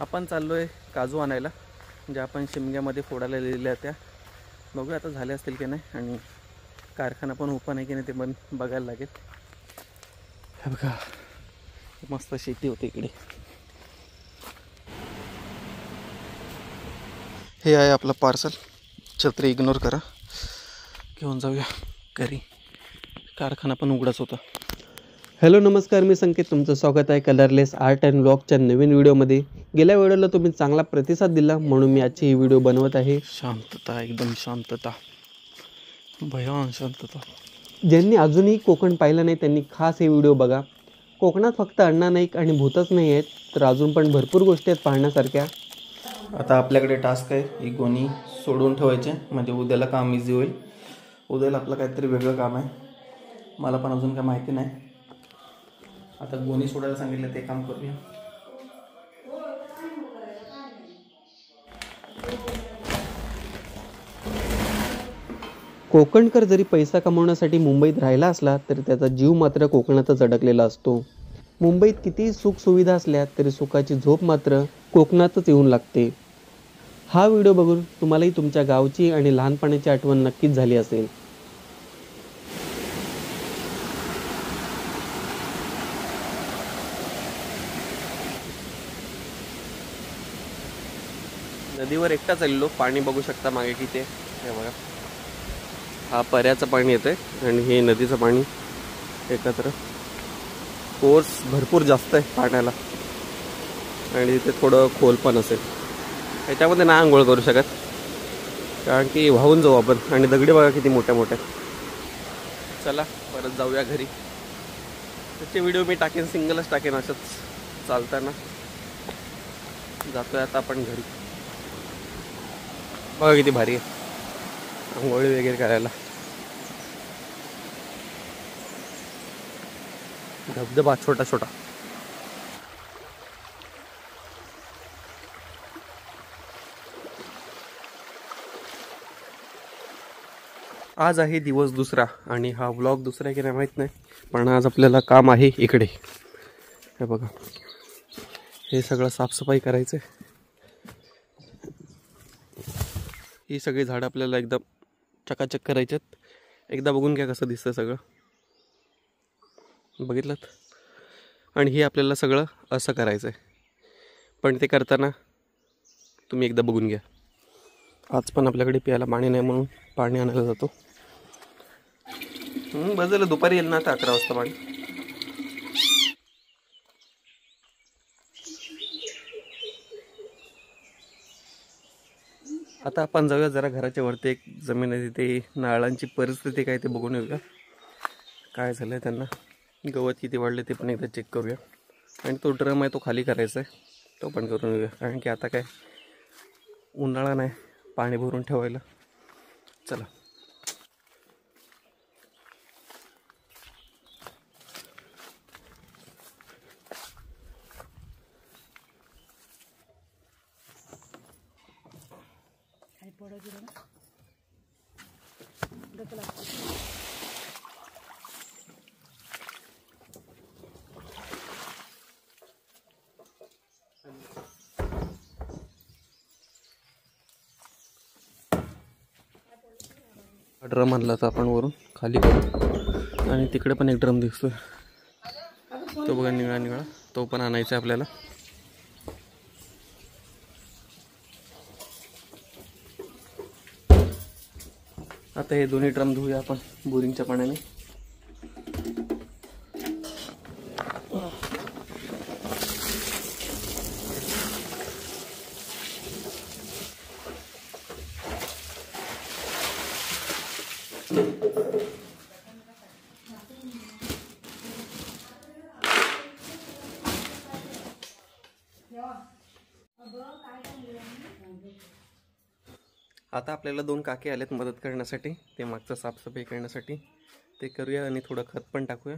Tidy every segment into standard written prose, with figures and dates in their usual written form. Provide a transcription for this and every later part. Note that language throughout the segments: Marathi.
आपण चाललो आहे काजू आणायला, ज्या आपण शिमग्यामध्ये फोडायला लिहिल्या त्या. बघूया आता झाले असतील की नाही, आणि कारखाना पण ओपन आहे की नाही ते पण बघायला लागेल. हे बघा मस्त शेती होती इकडे. हे आहे आपलं पार्सल. छत्री इग्नोर करा, घेऊन जाऊया घरी. कारखाना पण उघडाच होता. हॅलो नमस्कार, मी संकेत. तुमचं स्वागत आहे कलरलेस आर्ट अँड ब्लॉगच्या नवीन व्हिडिओमध्ये. गेल्या व्हिडिओला तुम्ही चांगला प्रतिसाद दिला म्हणून मी आजची ही व्हिडिओ बनवत आहे. शांतता, एकदम शांतता, भयान शांतता. ज्यांनी अजूनही कोकण पाहिलं नाही त्यांनी खास हे व्हिडिओ बघा. कोकणात फक्त अण्णा नाईक आणि भूतच नाही आहेत, तर अजून पण भरपूर गोष्टी आहेत पाहण्यासारख्या. आता आपल्याकडे टास्क आहे, ही गोणी सोडून ठेवायचे, म्हणजे उद्याला काम इझी होईल. उद्याला आपलं काहीतरी वेगळं काम आहे, मला पण अजून काय माहिती नाही. आता गोणी सोडायला सांगितलं, ते काम करूया. कोकणकर जरी पैसा कमवण्यासाठी मुंबईत राहिला असला तरी त्याचा जीव मात्र कोकणातच अडकलेला असतो. मुंबईत कितीही सुखसुविधा असल्या तरी सुखाची झोप मात्र कोकणातच येऊन लागते. हा व्हिडिओ बघून तुम्हालाही तुमच्या गावची आणि लहानपणाची आठवण नक्कीच झाली असेल. नदीवर एकटा चाललो, पाणी बघू शकता मागे किती आहे. हे बघा, हा पर्याचं पाणी येतं आणि हे नदीचं पाणी एकत्र. फोर्स भरपूर जास्त आहे पाण्याला, आणि तिथे थोडं खोल पण असेल. ह्याच्यामध्ये नाही आंघोळ करू शकत, कारण की वाहून जाऊ आपण. आणि दगडी बघा किती मोठ्या मोठ्या. चला परत जाऊया घरी. त्याचे व्हिडिओ मी टाकेन, सिंगलच टाकेन असंच चालताना. जातोय आता आपण घरी. बघा किती भारी आहे आंघोळी वगैरे करायला. धबधबा छोटा छोटा. आज आहे दिवस दुसरा, आणि हा व्लॉग दुसरा आहे की नाही माहीत नाही, पण आज आपल्याला काम आहे इकडे. हे बघा, हे सगळं साफसफाई करायचं. ही सगळी झाडं आपल्याला एकदम चकाचक करायचे आहेत. एकदा बघून घ्या कसं दिसतं सगळं, बघितलं. आणि हे आपल्याला सगळं असं करायचं आहे, पण ते करताना तुम्ही एकदा बघून घ्या. आज पण आपल्याकडे प्यायला पाणी नाही म्हणून पाणी आणायला जातो. बस दुपारी येईल ना आता 11 वाजता पाणी. आता आपण जाऊया जरा घराच्या वरती, एक जमीन आहे तिथे नारळांची परिस्थिती काय ते बघून येऊया. काय झालं आहे त्यांना, गवत किती वाढले ते पण एकदा चेक करूया. आणि तो ड्रम आहे तो खाली करायचा आहे, तो पण करून येऊया. कारण की आता काय उन्हाळा नाही पाणी भरून ठेवायला. चला. ड्रम आणला तर आपण वरून खाली करू. आणि तिकडे पण एक ड्रम दिसतोय, तो बघा निळा निळा, तो पण आणायचा आहे आपल्याला. आता हे दोन्ही ड्रम धुऊया आपण बोरिंगच्या पाण्याने. आता आपल्याला 2 काके आलेत मदत करण्यासाठी, ते मागचं साफसफाई करण्यासाठी. ते करूया आणि थोडं खत पण टाकूया,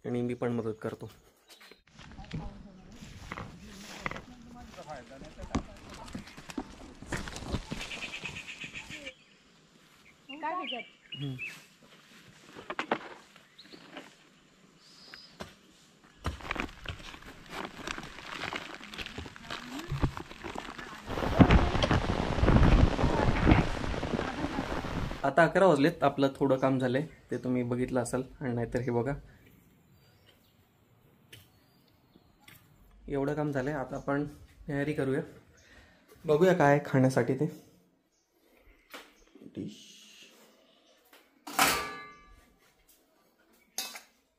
आणि मी पण मदत करतो. आता 11 वाजलेत. आपलं थोडं काम झालंय ते तुम्ही बघितलं असाल. आणि नाहीतर हे बघा एवढं काम झालंय. आता आपण तयारी करूया. बघूया काय खाण्यासाठी ते डिश.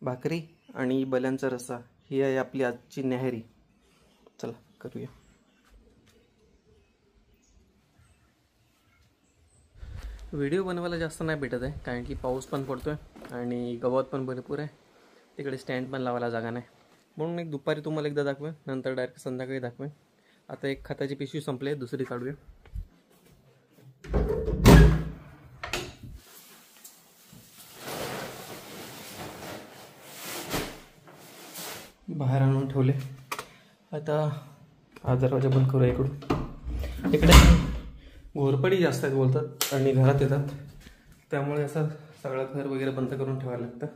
भाकरी आणि बल्यांचा रस्सा ही आहे आपली आजची न्याहारी. चला करूया. व्हिडिओ बनवायला जास्त नाही भेटत आहे कारण की पाऊस पण पडतोय आणि गवत पण भरपूर आहे. तिकडे स्टँड पण लावायला जागा नाही. म्हणून एक दुपारी तुम्हाला एकदा दाखवेन, नंतर डायरेक्ट संध्याकाळी दाखवेन. आता एक खताची पिशवी संपली, दुसरी काढूया. बाहेर आणून ठेवले. आता हा दरवाजा बंद करूया. इकडे घोरपडी जास्त आहेत बोलतात आणि घरात येतात, त्यामुळे असं सगळं घर वगैरे बंद करून ठेवायला लागतं.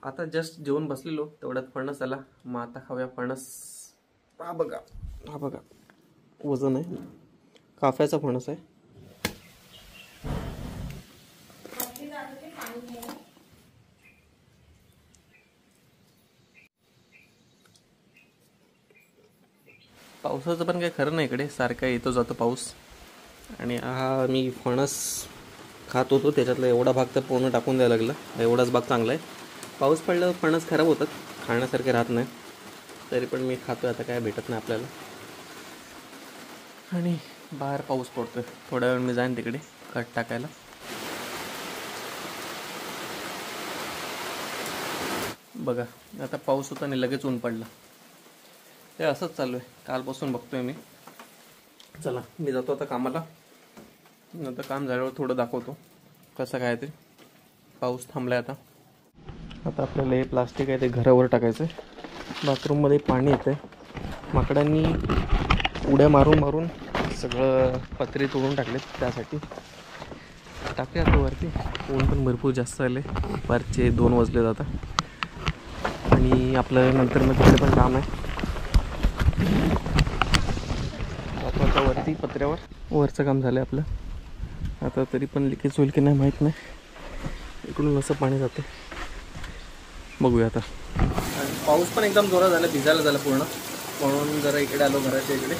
आता जस्ट जेवून बसलेलो तेवढ्यात फणस आला. मग आता खाऊया फणस. हा बघा वजन आहे. काफ्याचा फणस आहे. पावसाचं पण काही खरं नाही. इकडे सारखा येतो जातो पाऊस. आणि हा मी फणस खात होतो, त्याच्यातला एवढा भाग तर पूर्ण टाकून द्यायला लागला. एवढाच भाग चांगला आहे. पाऊस पडल्यावर फणस खराब होतात, खाण्यासारखे राहत नाही. तरी पण मी खातोय. आता काय भेटत नाही आपल्याला. आणि बाहेर पाऊस पडतोय. थोड्या वेळ मी जाईन तिकडे कट टाकायला. बघा आता पाऊस होता आणि लगेच ऊन पडला. ते असंच चालू आहे कालपासून बघतोय मी. चला मी जातो आता कामाला. नंतर काम झाल्यावर थोडं दाखवतो कसं काय ते. पाऊस थांबलाय आता. आता आपल्याला हे प्लास्टिक आहे ते घरावर टाकायचं आहे. बाथरूममध्ये पाणी येतं आहे. माकडांनी उड्या मारून मारून सगळं पत्रे तोडून टाकलेत, त्यासाठी टाकूया आता वरती. ऊन पण भरपूर जास्त आले. दुपारचे 2 वाजले आता. आणि आपलं नंतर मग तिकडे पण काम आहे. आता वरती पत्र्यावर वरचं काम झालं आहे आपलं. आता तरी पण लिकेज होईल की नाही माहीत नाही. इकडून असं पाणी जाते. बघूया आता. पाऊस पण एकदम जोरात झाला, भिजायला झाला पूर्ण. म्हणून जरा इकडे आलो घराच्या इकडे.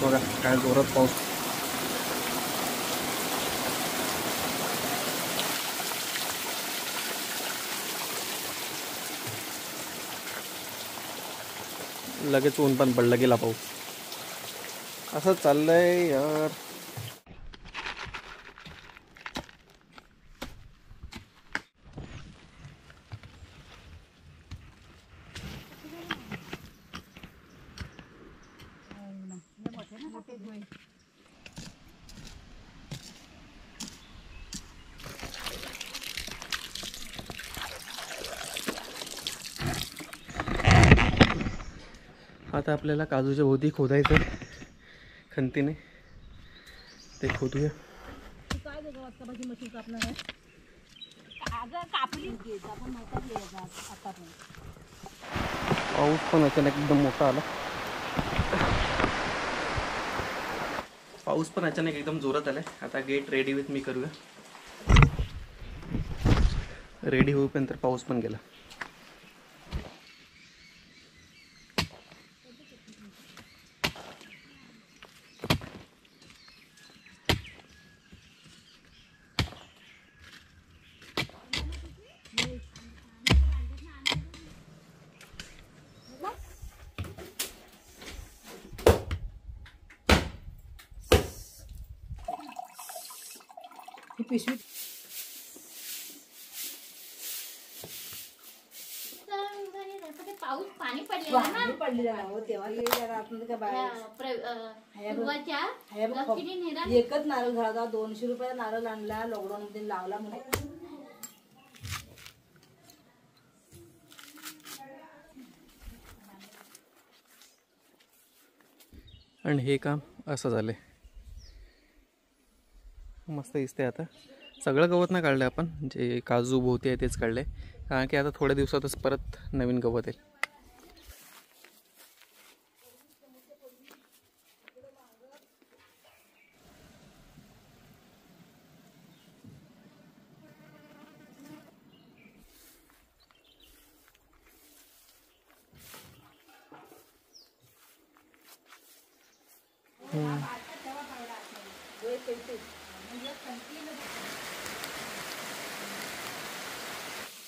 बघा काय जोरात पाऊस. लगेच ऊन पण पडला, गेला पाऊस. असं चाललंय यार. आता आपल्याला काजूच्या भोवती खोदायचं खंतीने. ते खोदूया. पाऊस पण अचानक एकदम मोठा आला. पाऊस पण अचानक एकदम जोरात आलाय. आता गेट रेडी विथ मी करूया. रेडी होईपर्यंत पाऊस पण गेला. पिशवी पाऊस पाणी पडलेलं पडलेला हो तेव्हा एकच नारळ झाला. 200 रुपयाचा नारळ आणला, लॉकडाऊन मध्ये लावला म्हणून. आणि हे काम असं झालंय. मस्त दिसतंय. आता सगळं गवत नाही काढलं आपण, जे काजू भोवती आहे तेच काढले. कारण की आता थोड्या दिवसातच परत नवीन गवत येईल.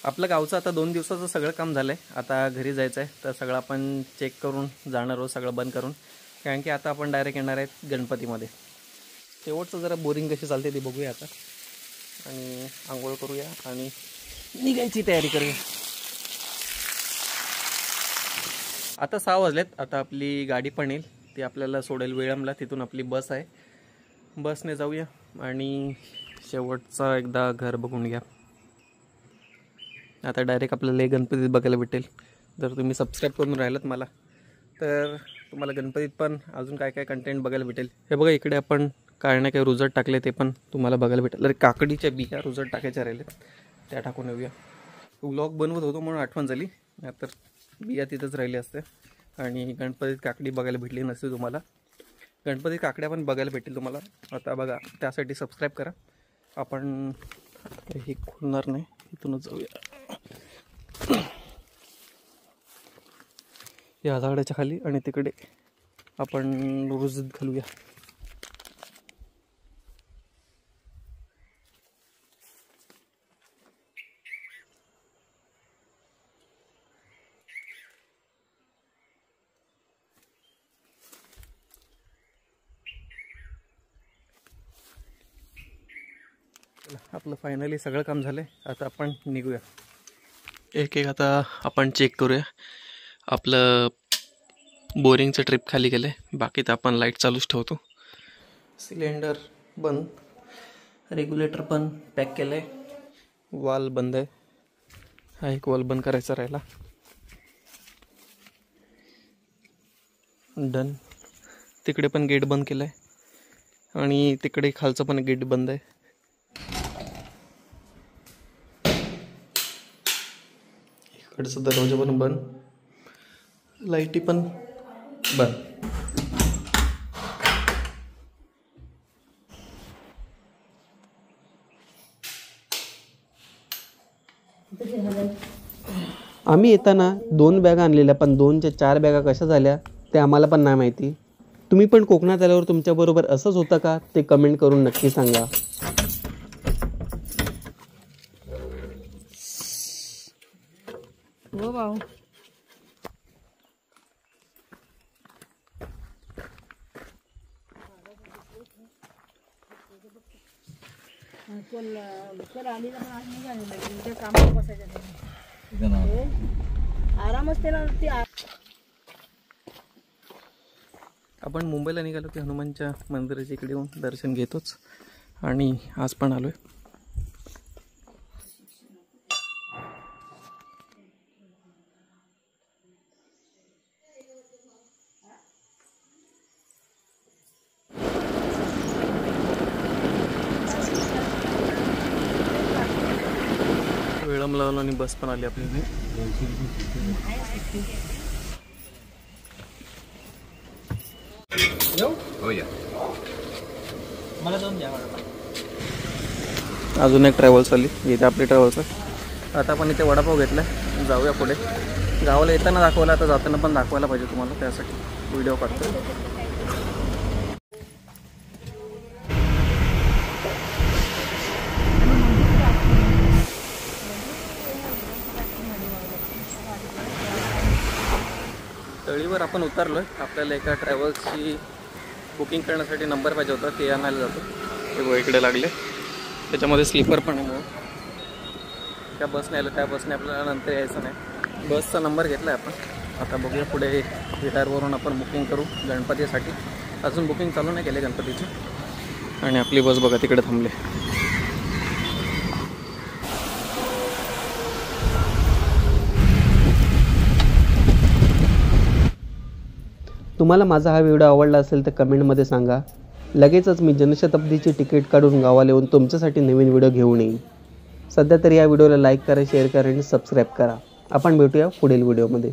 आपलं गावचं आता 2 दिवसाचं सगळं काम झालं आहे. आता घरी जायचं आहे, तर सगळं आपण चेक करून जाणार आहोत, सगळं बंद करून. कारण की आता आपण डायरेक्ट येणार आहेत गणपतीमध्ये. शेवटचं जरा बोरिंग कशी चालते ते बघूया आता, आणि आंघोळ करूया आणि निघायची तयारी करूया. आता 6 वाजलेत. आता आपली गाडी पण येईल, ती आपल्याला सोडेल वेळामला. तिथून आपली बस आहे, बसने जाऊया आणि शेवटचा एकदा घर बघून घ्या. आता डायरेक्ट आपल्याला गणपतीत बघायला भेटेल. जर तुम्ही सबस्क्राईब करून राहिलात मला, तर तुम्हाला गणपतीत पण अजून काय काय कंटेंट बघायला भेटेल. हे बघा, इकडे आपण काय ना काय रुजट टाकले, ते पण तुम्हाला बघायला भेटेल. अरे काकडीच्या बिया रुजट टाकायच्या राहिलेत, त्या टाकून येऊया. व्लॉग बनवत होतो म्हणून आठवण झाली, तर बिया तिथंच राहिली असते. आणि गणपतीत काकडी बघायला भेटली नसते तुम्हाला. गणपतीत काकड्या पण बघायला भेटेल तुम्हाला. आता बघा, त्यासाठी सबस्क्राईब करा. आपण हे खुलणार नाही, इथूनच जाऊया. या झाडाच्या खाली आणि तिकडे आपण रुजत घालूया. आपलं फायनली सगळं काम झालं आहे. आता आपण निघूया. एक एक आता आपण चेक करूया. आपलं बोरिंगचं ट्रिप खाली गेलं आहे, बाकी तर आपण लाईट चालूच ठेवतो. सिलेंडर बंद, रेग्युलेटर पण पॅक केलं आहे, वॉल बंद आहे. हा एक वॉल बंद करायचा राहिला. डन. तिकडे पण गेट बंद केलं आहे आणि तिकडे खालचं पण गेट बंद आहे. इकडचा दरवाजा पण बंद, लाईटी पण बंद. आम्ही येताना 2 बॅगा आणलेल्या, पण 2च्या 4 बॅगा कशा झाल्या ते आम्हाला पण नाही माहिती. तुम्ही पण कोकणात आल्यावर तुमच्याबरोबर असंच होतं का ते कमेंट करून नक्की सांगा. हो भाऊ, आली तर आज नाही झाली, कामात बसायचं आरामच त्याला. आपण मुंबईला निघालो की हनुमानच्या मंदिराच्या इकडे येऊन दर्शन घेतोच, आणि आज पण आलोय. वेळम लावला आणि बस पण आली आपली. अजून एक ट्रॅव्हल्स आली, इथे आपली ट्रॅव्हल्स आहे. आता आपण इथे वडापाव घेतला, जाऊया पुढे. गावाला येताना दाखवला, आता जाताना पण दाखवायला पाहिजे तुम्हाला, त्यासाठी व्हिडिओ काढतो. तळीवर आपण उतरलो आहे. आपल्याला एका ट्रॅव्हल्सची बुकिंग करण्यासाठी नंबर पाहिजे होता, ते आणायला जातो. ते इकडे लागले, त्याच्यामध्ये स्लीपर पण आहे. त्या बसने आलं, त्या बसने आपल्याला नंतर यायचं नाही. बसचा नंबर घेतला आहे आपण. आता बघूया पुढे विरारवरून आपण बुकिंग करू गणपतीसाठी. अजून बुकिंग चालू नाही केले गणपतीची. आणि आपली बस बघा तिकडे थांबले. तुम्हाला माझा हा व्हिडिओ आवडला असेल तर कमेंटमध्ये सांगा. लगेचच मी जनशताब्दीची तिकीट काढून गावाला येऊन तुमच्यासाठी नवीन व्हिडिओ घेऊन येईन. सध्या तरी या व्हिडिओला लाईक करा, शेअर करा आणि सबस्क्राईब करा. आपण भेटूया पुढील व्हिडिओमध्ये.